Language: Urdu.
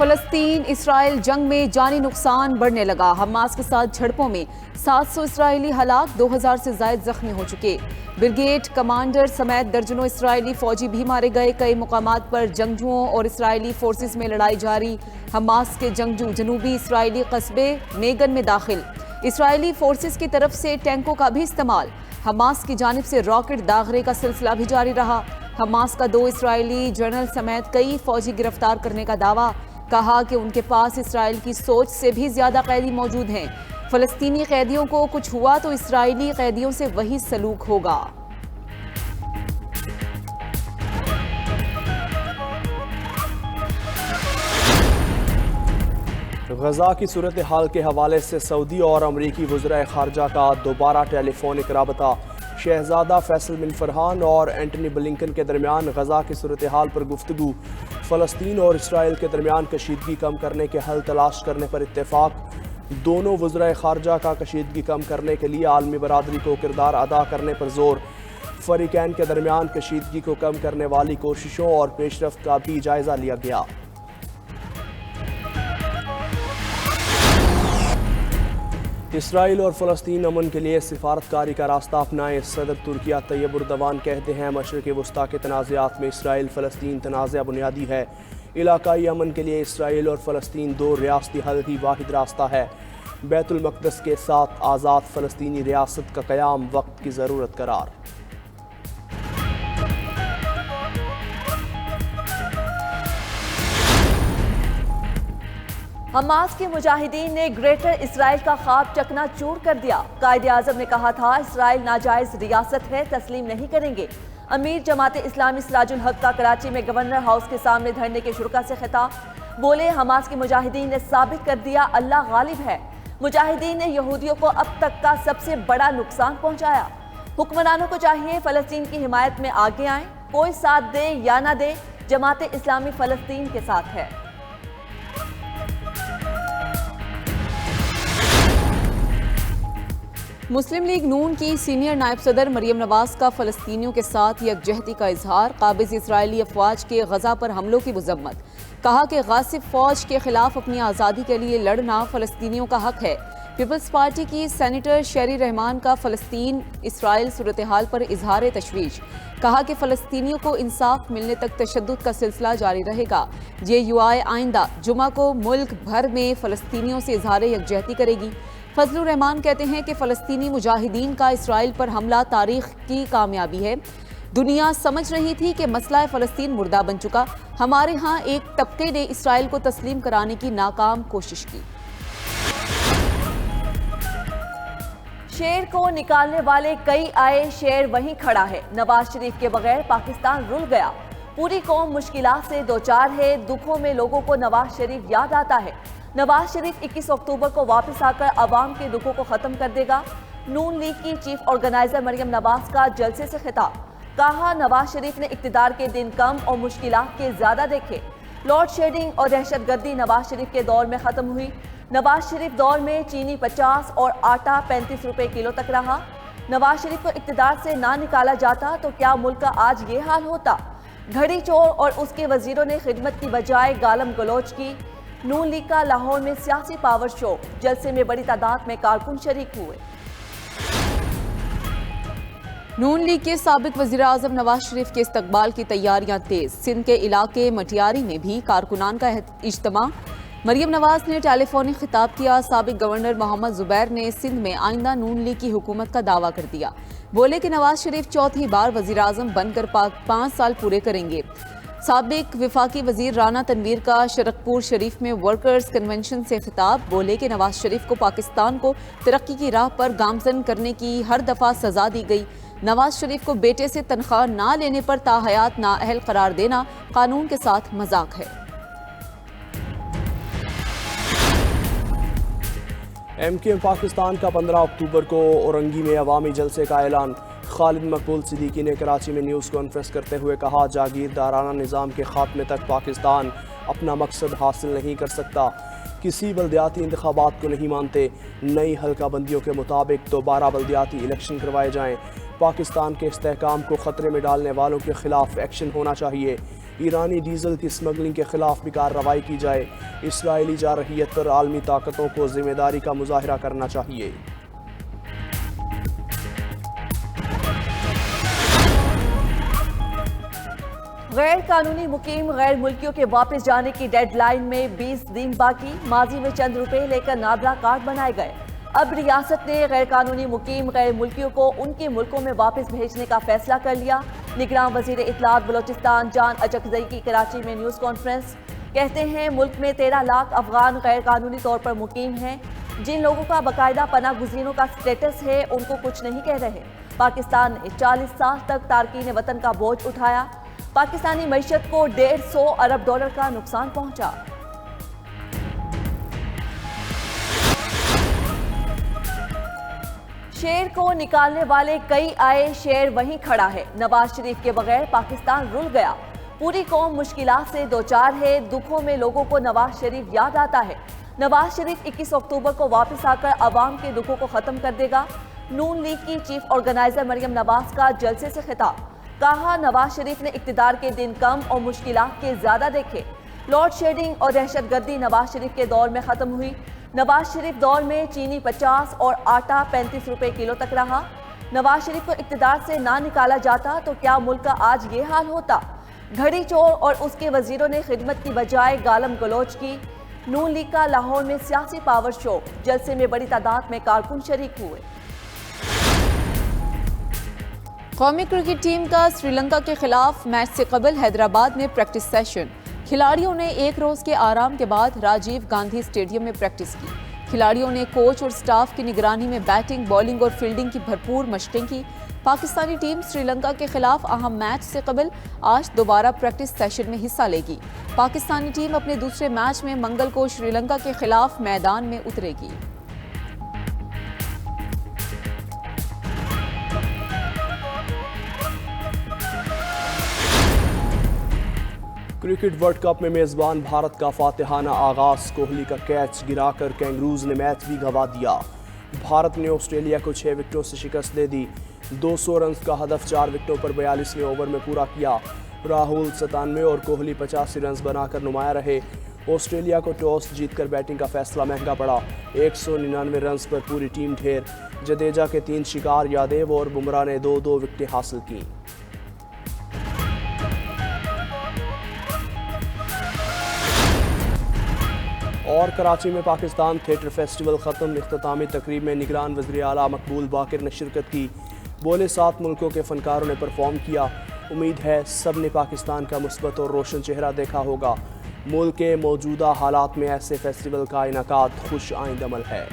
فلسطین اسرائیل جنگ میں جانی نقصان بڑھنے لگا۔ حماس کے ساتھ جھڑپوں میں 700 اسرائیلی ہلاک، 2000 سے زائد زخمی ہو چکے۔ بریگیڈ کمانڈر سمیت درجنوں اسرائیلی فوجی بھی مارے گئے۔ کئی مقامات پر جنگجوؤں اور اسرائیلی فورسز میں لڑائی جاری۔ حماس کے جنگجو جنوبی اسرائیلی قصبے میگن میں داخل۔ اسرائیلی فورسز کی طرف سے ٹینکوں کا بھی استعمال۔ حماس کی جانب سے راکٹ داغنے کا سلسلہ بھی جاری رہا۔ حماس کا 2 اسرائیلی جنرل سمیت کئی فوجی گرفتار کرنے کا دعویٰ، کہا کہ ان کے پاس اسرائیل کی سوچ سے بھی زیادہ قیدی موجود ہیں۔ فلسطینی قیدیوں کو کچھ ہوا تو اسرائیلی قیدیوں سے وہی سلوک ہوگا۔ غزہ کی صورتحال کے حوالے سے سعودی اور امریکی وزرائے خارجہ کا دوبارہ ٹیلی فونک رابطہ۔ شہزادہ فیصل بن فرحان اور اینٹنی بلنکن کے درمیان غزہ کی صورتحال پر گفتگو۔ فلسطین اور اسرائیل کے درمیان کشیدگی کم کرنے کے حل تلاش کرنے پر اتفاق۔ دونوں وزرائے خارجہ کا کشیدگی کم کرنے کے لیے عالمی برادری کو کردار ادا کرنے پر زور۔ فریقین کے درمیان کشیدگی کو کم کرنے والی کوششوں اور پیش رفت کا بھی جائزہ لیا گیا۔ اسرائیل اور فلسطین امن کے لیے سفارتکاری کا راستہ اپنائیں۔ صدر ترکیہ طیب اردوان کہتے ہیں مشرق وسطیٰ کے تنازعات میں اسرائیل فلسطین تنازع بنیادی ہے۔ علاقائی امن کے لیے اسرائیل اور فلسطین 2 ریاستی حل ہی واحد راستہ ہے۔ بیت المقدس کے ساتھ آزاد فلسطینی ریاست کا قیام وقت کی ضرورت قرار۔ حماس کے مجاہدین نے گریٹر اسرائیل کا خواب چکنا چور کر دیا۔ قائد اعظم نے کہا تھا اسرائیل ناجائز ریاست ہے، تسلیم نہیں کریں گے۔ امیر جماعت اسلامی سراج الحق کا کراچی میں گورنر ہاؤس کے سامنے دھرنے کے شرکاء سے خطاب۔ بولے حماس کے مجاہدین نے ثابت کر دیا اللہ غالب ہے۔ مجاہدین نے یہودیوں کو اب تک کا سب سے بڑا نقصان پہنچایا۔ حکمرانوں کو چاہیے فلسطین کی حمایت میں آگے آئیں، کوئی ساتھ دے یا نہ دے، جماعت اسلامی فلسطین کے ساتھ ہے۔ مسلم لیگ نون کی سینئر نائب صدر مریم نواز کا فلسطینیوں کے ساتھ یکجہتی کا اظہار۔ قابض اسرائیلی افواج کے غزہ پر حملوں کی مذمت، کہا کہ غاصب فوج کے خلاف اپنی آزادی کے لیے لڑنا فلسطینیوں کا حق ہے۔ پیپلز پارٹی کی سینیٹر شیری رحمان کا فلسطین اسرائیل صورتحال پر اظہار تشویش، کہا کہ فلسطینیوں کو انصاف ملنے تک تشدد کا سلسلہ جاری رہے گا۔ JUI آئندہ جمعہ کو ملک بھر میں فلسطینیوں سے اظہار یکجہتی کرے گی۔ فضل الرحمان کہتے ہیں کہ فلسطینی مجاہدین کا اسرائیل پر حملہ تاریخ کی کامیابی ہے۔ دنیا سمجھ رہی تھی کہ مسئلہ فلسطین مردہ بن چکا، ہمارے ہاں ایک طبقے نے اسرائیل کو تسلیم کرانے کی ناکام کوشش کی۔ شیر کو نکالنے والے کئی آئے، شیر وہیں کھڑا ہے۔ نواز شریف کے بغیر پاکستان رل گیا، پوری قوم مشکلات سے دوچار ہے۔ دکھوں میں لوگوں کو نواز شریف یاد آتا ہے۔ نواز شریف 21 اکتوبر کو واپس آ کر عوام کے دکھوں کو ختم کر دے گا۔ نون لیگ کی چیف آرگنائزر مریم نواز کا جلسے سے خطاب، کہا نواز شریف نے اقتدار کے دن کم اور مشکلات کے زیادہ دیکھے۔ لوڈ شیڈنگ اور دہشت گردی نواز شریف کے دور میں ختم ہوئی۔ نواز شریف دور میں چینی 50 اور آٹا 35 روپے کلو تک رہا۔ نواز شریف کو اقتدار سے نہ نکالا جاتا تو کیا ملک کا آج یہ حال ہوتا؟ گھڑی چور اور اس کے وزیروں نے خدمت کی بجائے گالم گلوچ کی۔ نون لیگ کا لاہور میں سیاسی پاور شو، جلسے میں بڑی تعداد میں کارکن شریک ہوئے۔ نون لیگ کے سابق وزیر اعظم نواز شریف کے استقبال کی تیاریاں تیز۔ سندھ کے علاقے مٹیاری میں بھی کارکنان کا اجتماع۔ مریم نواز نے ٹیلی فونک خطاب کیا۔ سابق گورنر محمد زبیر نے سندھ میں آئندہ نون لیگ کی حکومت کا دعویٰ کر دیا۔ بولے کہ نواز شریف چوتھی بار وزیر اعظم بن کر 5 سال پورے کریں گے۔ سابق وفاقی وزیر رانا تنویر کا شرقپور شریف میں ورکرز کنونشن سے خطاب، بولے کہ نواز شریف کو پاکستان کو ترقی کی راہ پر گامزن کرنے کی ہر دفعہ سزا دی گئی۔ نواز شریف کو بیٹے سے تنخواہ نہ لینے پر تاحیات نااہل قرار دینا قانون کے ساتھ مذاق ہے۔ MKM پاکستان کا 15 اکتوبر کو اورنگی میں عوامی جلسے کا اعلان۔ خالد مقبول صدیقی نے کراچی میں نیوز کانفرنس کرتے ہوئے کہا جاگیردارانہ نظام کے خاتمے تک پاکستان اپنا مقصد حاصل نہیں کر سکتا۔ کسی بلدیاتی انتخابات کو نہیں مانتے۔ نئی حلقہ بندیوں کے مطابق دوبارہ بلدیاتی الیکشن کروائے جائیں۔ پاکستان کے استحکام کو خطرے میں ڈالنے والوں کے خلاف ایکشن ہونا چاہیے۔ ایرانی ڈیزل کی اسمگلنگ کے خلاف بھی کارروائی کی جائے۔ اسرائیلی جارحیت پر عالمی طاقتوں کو ذمہ داری کا مظاہرہ کرنا چاہیے۔ غیر قانونی مقیم غیر ملکیوں کے واپس جانے کی ڈیڈ لائن میں 20 دن باقی۔ ماضی میں چند روپے لے کر نادرا کارڈ بنائے گئے۔ اب ریاست نے غیر قانونی مقیم غیر ملکیوں کو ان کے ملکوں میں واپس بھیجنے کا فیصلہ کر لیا۔ نگراں وزیر اطلاعات بلوچستان جان اچکزئی کی کراچی میں نیوز کانفرنس کہتے ہیں ملک میں 13 لاکھ افغان غیر قانونی طور پر مقیم ہیں۔ جن لوگوں کا باقاعدہ پناہ گزینوں کا سٹیٹس ہے ان کو کچھ نہیں کہہ رہے۔ پاکستان نے 40 سال تک تارکین وطن کا بوجھ اٹھایا۔ پاکستانی معیشت کو $150 ارب کا نقصان پہنچا۔ شیر کو نکالنے والے کئی آئے، شیر وہیں کھڑا ہے۔ نواز شریف کے بغیر پاکستان رل گیا۔ پوری قوم مشکلات سے دوچار ہے۔ دکھوں میں لوگوں کو نواز شریف یاد آتا ہے۔ نواز شریف 21 اکتوبر کو واپس آ کر عوام کے دکھوں کو ختم کر دے گا۔ نون لیگ کی چیف آرگنائزر مریم نواز کا جلسے سے خطاب۔ کہا نواز شریف نے اقتدار کے دن کم اور مشکلات کے زیادہ دیکھے۔ لارڈ شیڈنگ اور دہشت گردی نواز شریف کے دور میں ختم ہوئی۔ نواز شریف دور میں چینی 50 اور آٹا 35 روپے کلو تک رہا۔ نواز شریف کو اقتدار سے نہ نکالا جاتا تو کیا ملک کا آج یہ حال ہوتا؟ گھڑی چور اور اس کے وزیروں نے خدمت کی بجائے گالم گلوچ کی۔ نون لیگ کا لاہور میں سیاسی پاور شو، جلسے میں بڑی تعداد میں کارکن شریک ہوئے۔ قومی کرکٹ ٹیم کا سری لنکا کے خلاف میچ سے قبل حیدرآباد میں پریکٹس سیشن۔ کھلاڑیوں نے ایک روز کے آرام کے بعد راجیو گاندھی اسٹیڈیم میں پریکٹس کی۔ کھلاڑیوں نے کوچ اور سٹاف کی نگرانی میں بیٹنگ، بالنگ اور فیلڈنگ کی بھرپور مشقیں کی۔ پاکستانی ٹیم سری لنکا کے خلاف اہم میچ سے قبل آج دوبارہ پریکٹس سیشن میں حصہ لے گی۔ پاکستانی ٹیم اپنے دوسرے میچ میں منگل کو سری لنکا کے خلاف میدان میں اترے گی۔ کرکٹ ورلڈ کپ میں میزبان بھارت کا فاتحانہ آغاز۔ کوہلی کا کیچ گرا کر کینگروز نے میچ بھی گنوا دیا۔ بھارت نے آسٹریلیا کو 6 وکٹوں سے شکست دے دی۔ 200 رنز کا ہدف 4 وکٹوں پر 42ویں اوور میں پورا کیا۔ راہول 97 اور کوہلی 85 رنز بنا کر نمایاں رہے۔ آسٹریلیا کو ٹاس جیت کر بیٹنگ کا فیصلہ مہنگا پڑا۔ 199 رنز پر پوری ٹیم ڈھیر۔ جڈیجا کے 3 شکار، یادیو اور بمراہ نے 2 وکٹیں حاصل کیں۔ اور کراچی میں پاکستان تھیٹر فیسٹیول ختم۔ اختتامی تقریب میں نگران وزیر اعلیٰ مقبول باقر نے شرکت کی۔ بولے 7 ملکوں کے فنکاروں نے پرفارم کیا۔ امید ہے سب نے پاکستان کا مثبت اور روشن چہرہ دیکھا ہوگا۔ ملک کے موجودہ حالات میں ایسے فیسٹیول کا انعقاد خوش آئند عمل ہے۔